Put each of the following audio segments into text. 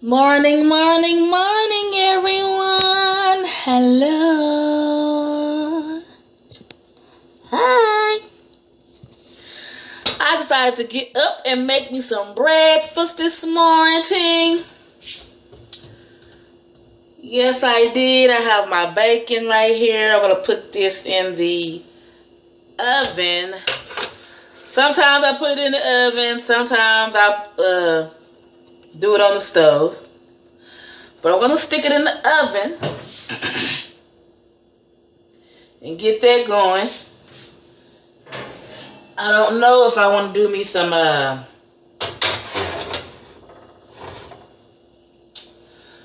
Morning, morning, morning, everyone. Hello. Hi. I decided to get up and make me some breakfast this morning. Yes, I did. I have my bacon right here. I'm going to put this in the oven. Sometimes I put it in the oven. Sometimes I do it on the stove. But I'm going to stick it in the oven and get that going. I don't know if I want to do me some, I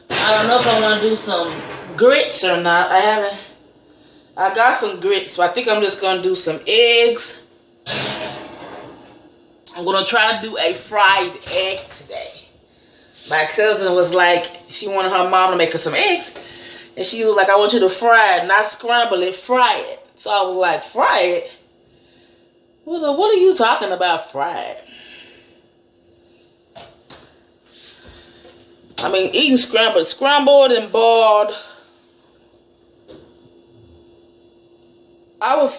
don't know if I want to do some grits or not. I got some grits, so I think I'm just going to do some eggs. I'm going to try to do a fried egg today. My cousin was like, she wanted her mom to make her some eggs. And she was like, I want you to fry it, not scramble it, fry it. So I was like, fry it? What are you talking about, fried? I mean, eating scrambled and boiled. I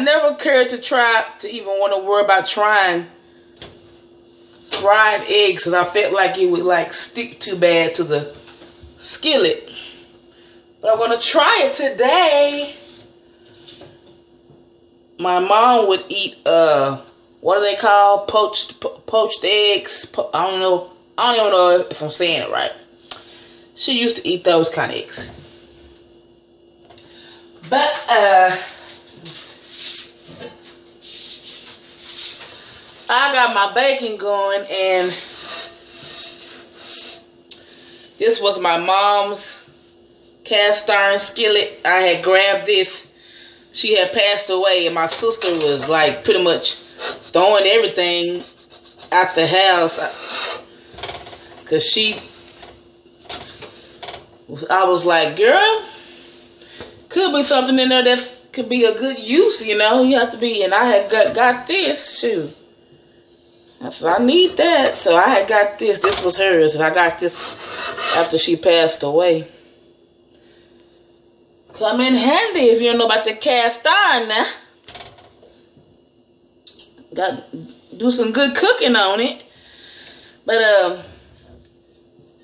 never cared to even want to worry about trying fried eggs because I felt like it would like stick too bad to the skillet. But I'm going to try it today. My mom would eat, what are they called? Poached eggs. I don't even know if I'm saying it right. She used to eat those kind of eggs. But, I got my bacon going, and this was my mom's cast iron skillet. I had grabbed this. She had passed away, and my sister was like pretty much throwing everything out the house because I was like, girl, could be something in there that could be a good use, you know. You have to be, and I had got this, shoot. I said, I need that. So I had got this. This was hers, and I got this after she passed away. Come in handy if you don't know about the cast iron now. Do some good cooking on it. But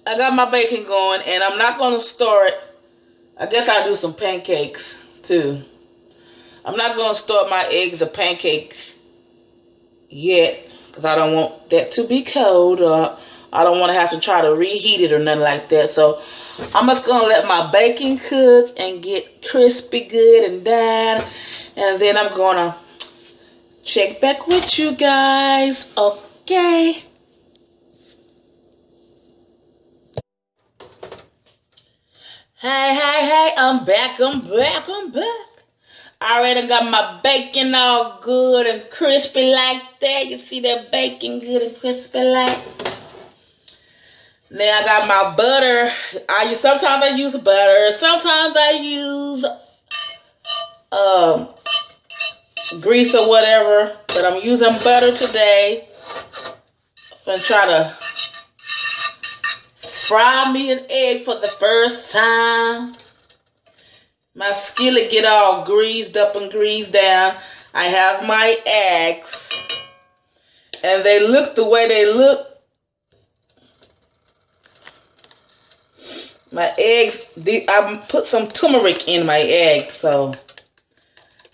I got my bacon going, and I'm not going to start. I guess I'll do some pancakes too. I'm not going to start my eggs or pancakes yet because I don't want that to be cold, or I don't want to have to try to reheat it or nothing like that. So I'm just going to let my bacon cook and get crispy good and done. And then I'm going to check back with you guys. Okay. Hey. I'm back. I already got my bacon all good and crispy like that. You see that bacon good and crispy like? Now I got my butter. Sometimes I use butter. Sometimes I use grease or whatever. But I'm using butter today. I'm gonna try to fry me an egg for the first time. My skillet get all greased up and greased down. I have my eggs. And they look the way they look. My eggs, I put some turmeric in my eggs, so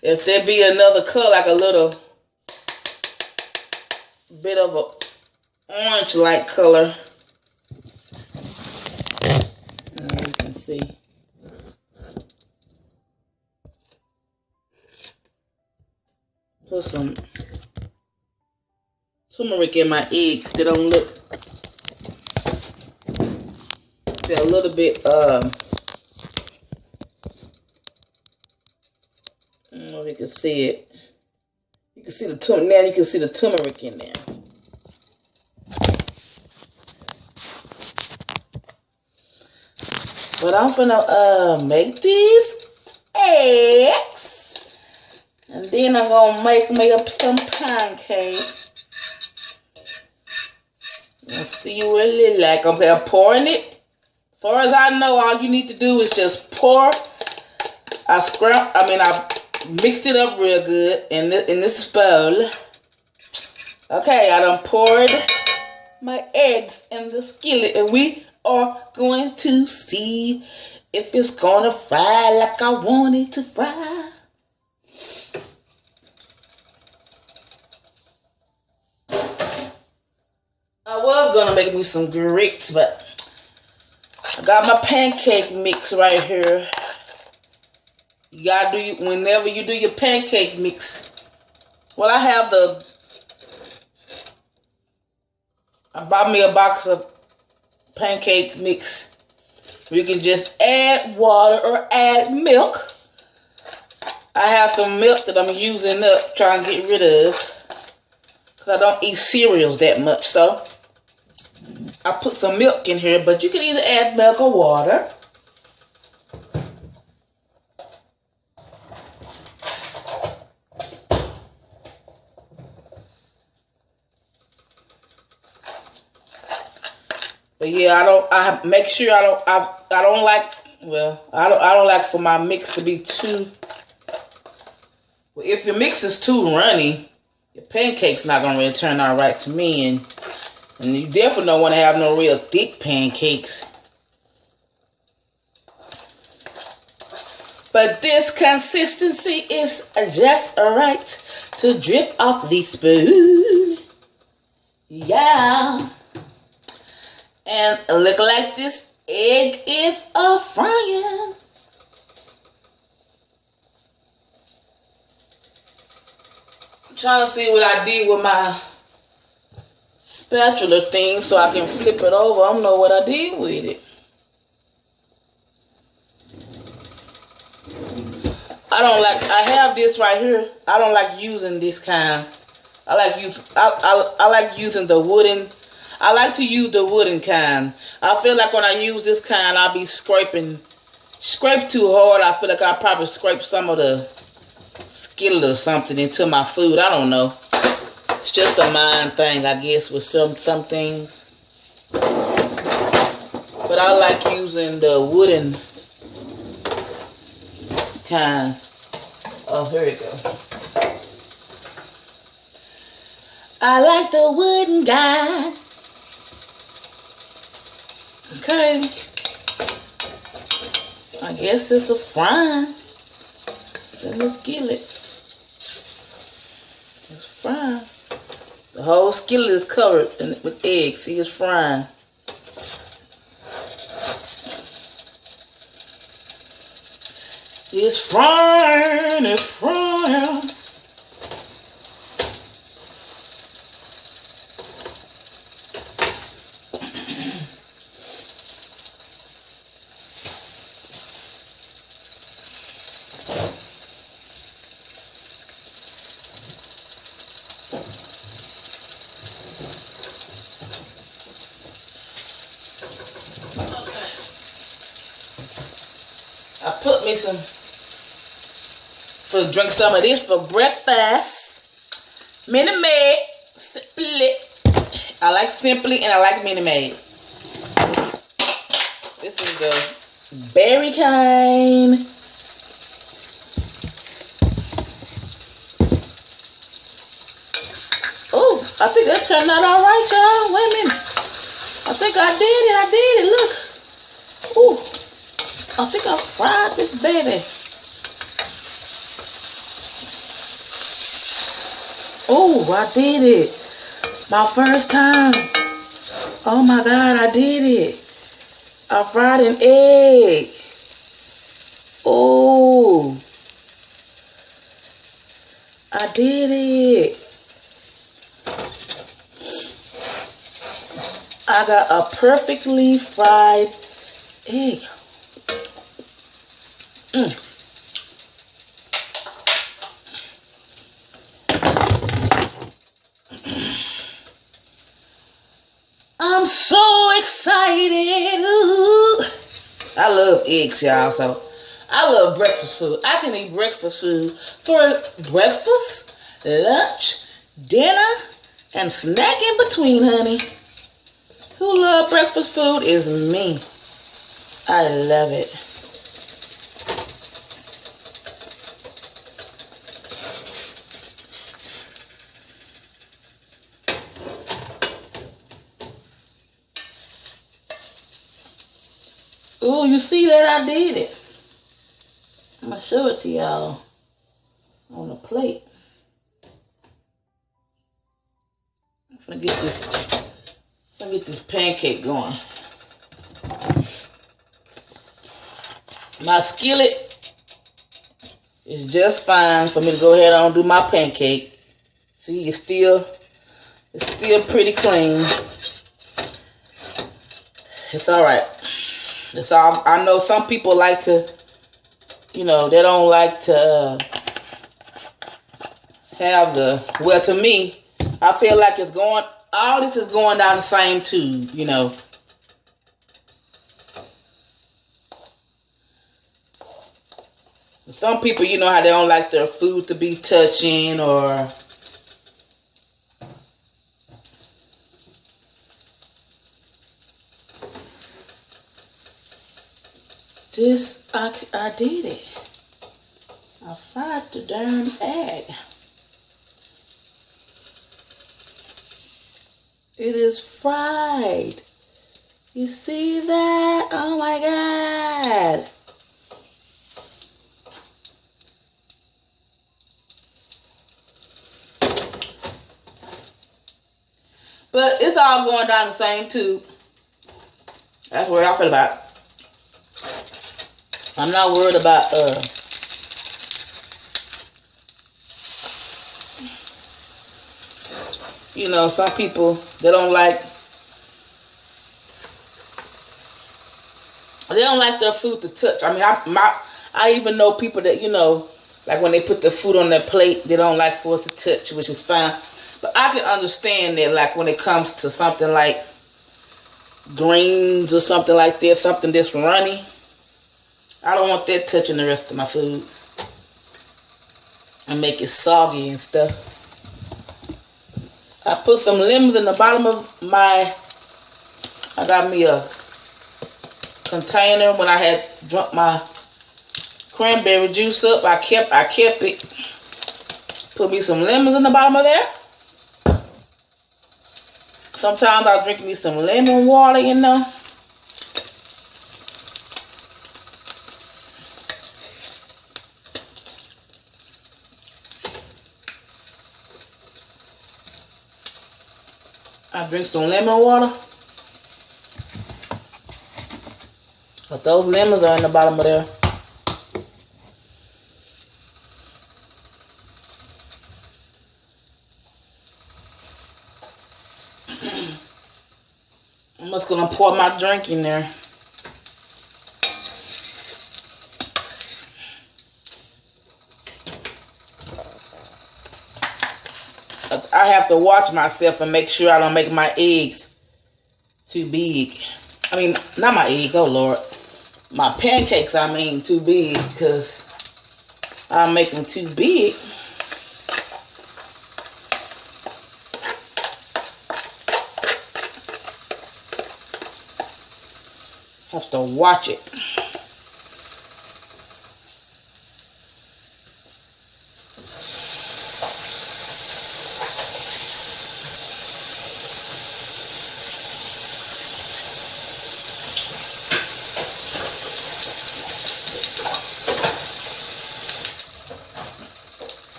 if there be another color, like a little bit of a orange-like color, you can see. Put some turmeric in my eggs. They don't look. They're a little bit, I don't know if you can see it. You can see the turmeric. Now you can see the turmeric in there. But I'm gonna make these eggs. And then I'm gonna make up some pancakes. Let's see what it look like. Okay, I'm pouring it. As far as I know, all you need to do is just pour. I mixed it up real good in this bowl. Okay, I done poured my eggs in the skillet, and we are going to see if it's gonna fry like I want it to fry. I was gonna make me some grits, but I got my pancake mix right here. You gotta do whenever you do your pancake mix. Well, I bought me a box of pancake mix. You can just add water or add milk. I have some milk that I'm using up, trying to get rid of, because I don't eat cereals that much. So I put some milk in here, but you can either add milk or water. But yeah, I make sure I don't like for my mix to be too. Well, if your mix is too runny, your pancake's not gonna really turn out right to me, and you definitely don't want to have no real thick pancakes. But this consistency is just right to drip off the spoon. Yeah. And look like this egg is a frying. I'm trying to see what I did with my spatula thing so I can flip it over. I don't know what I did with it. I have this right here. I don't like using this kind. I like using the wooden. I like to use the wooden kind. I feel like when I use this kind, I'll be scrape too hard. I feel like I probably scrape some of the skillet or something into my food. I don't know. It's just a mind thing, I guess, with some things. But I like using the wooden kind. Oh, here we go. I like the wooden guy. Okay. I guess it's a frying. In the skillet. It's frying. The whole skillet is covered with eggs. See, it's frying. It's frying. It's frying. I put me drink some of this for breakfast. Mini Maid, Simply. I like Simply and I like Mini Maid. This is the berry kind. Oh, I think that turned out all right, y'all. Wait a minute. I think I did it. Look. Ooh. I think I fried this baby. Oh, I did it. My first time. Oh my God, I did it. I fried an egg. Oh. I did it. I got a perfectly fried egg. I'm so excited. Ooh. I love eggs, y'all. So I love breakfast food. I can eat breakfast food for breakfast, lunch, dinner, and snack in between, honey. Who love breakfast food is me. I love it. Oh, you see that I did it. I'm going to show it to y'all on the plate. I'm going to get this pancake going. My skillet is just fine for me to go ahead and do my pancake. See, it's still pretty clean. It's all right. It's all. I know some people like to, they don't like to have the. Well, to me, I feel like all this is going down the same tube, Some people, how they don't like their food to be touching or. This, I did it. I fried the darn egg. It is fried. You see that? Oh my God. But it's all going down the same tube. That's what I feel about it. I'm not worried about some people they don't like their food to touch. I mean, I even know people that like when they put the food on their plate, they don't like for it to touch, which is fine. But I can understand that, like when it comes to something like greens or something like that, something that's runny. I don't want that touching the rest of my food and make it soggy and stuff. I put some lemons in the bottom of I got me a container when I had drunk my cranberry juice up. I kept it. Put me some lemons in the bottom of there. Sometimes I'll drink me some lemon water, I drink some lemon water. But those lemons are in the bottom of there. I'm just gonna pour my drink in there. I have to watch myself and make sure I don't make my eggs too big. I mean, not my eggs, oh Lord. My pancakes, too big, because I make them too big. Have to watch it.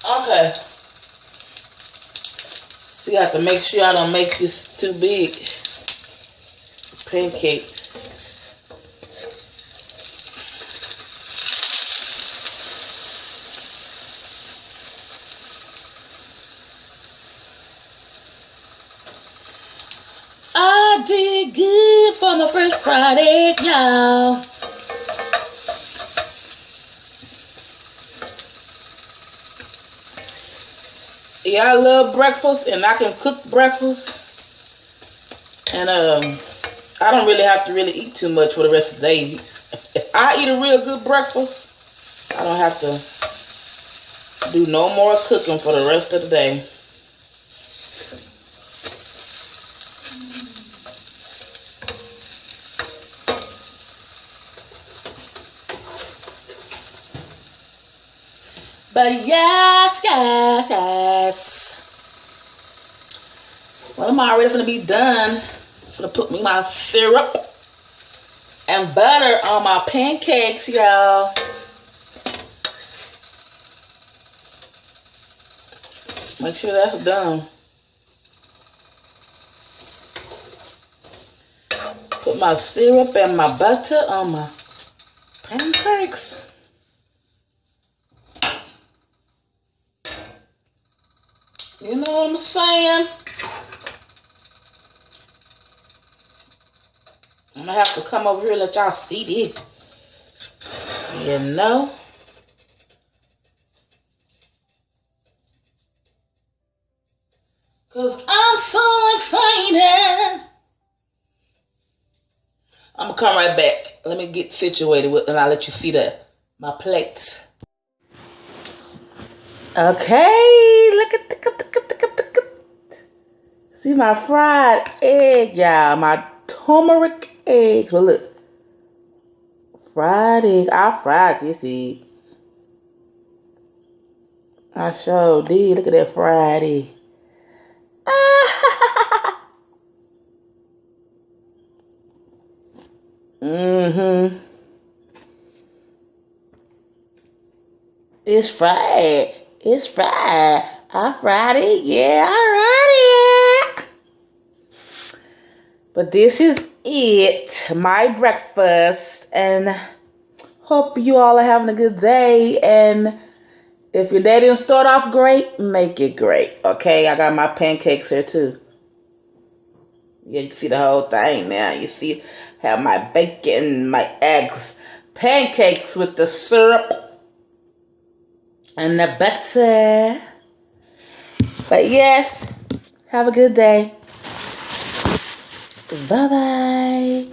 Okay. See, I have to make sure I don't make this too big. Pancake. I did good for my first Friday, y'all. Yeah, I love breakfast, and I can cook breakfast. And I don't really have to really eat too much for the rest of the day. If I eat a real good breakfast, I don't have to Do no more cooking for the rest of the day. But yes. Well, I'm already gonna be done. I'm gonna put me my syrup and butter on my pancakes, y'all. Make sure that's done. Put my syrup and my butter on my pancakes. You know what I'm saying? I'm gonna have to come over here and let y'all see this. You know? Cause I'm so excited. I'm gonna come right back. Let me get situated with, and I'll let you see my plates. Okay, look at the see my fried egg, y'all. My turmeric eggs. Well, look, fried egg. I fried this egg. I sure did. Look at that fried egg. It's fried. It's fried. I fried it. Yeah, I fried it. But this is it. My breakfast. And hope you all are having a good day. And if your day didn't start off great, make it great. Okay, I got my pancakes here too. Yeah, you can see the whole thing now. You see, have my bacon, my eggs, pancakes with the syrup and the butter. But yes, have a good day. Bye-bye.